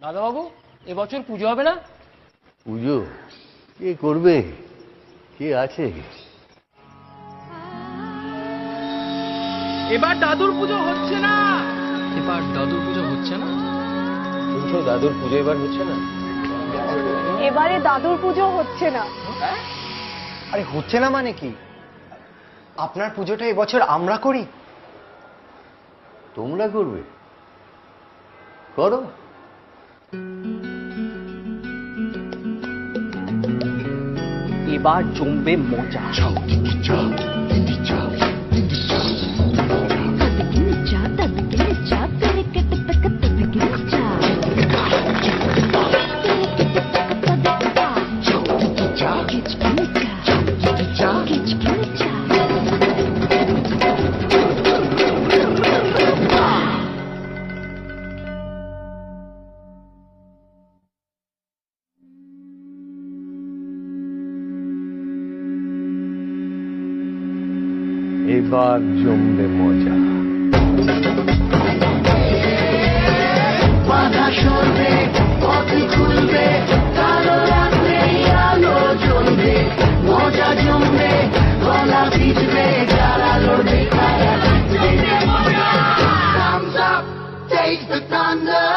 দাদাবাবু, এবছর পুজো হবে না? পুজো কে করবে? কে আছে? এবার দাদুর পুজো হচ্ছে না। শুনছো, দাদুর পুজো এবার হচ্ছে না। এবারে দাদুর পুজো হচ্ছে না। আরে হচ্ছে না মানে কি? আপনার পুজোটা এবছর আমরা করি। তোমরা করবে? করো। এবার জমবে মজা। এবার জমবে মজা। বাধা সরবে, পথে খুলবে, কালো রাত্রে আলো জ্বলবে, মজা জমবে, গলা ভিজবে, যারা লড়বে তারা জিতবে। Thumbs up, take the thunder.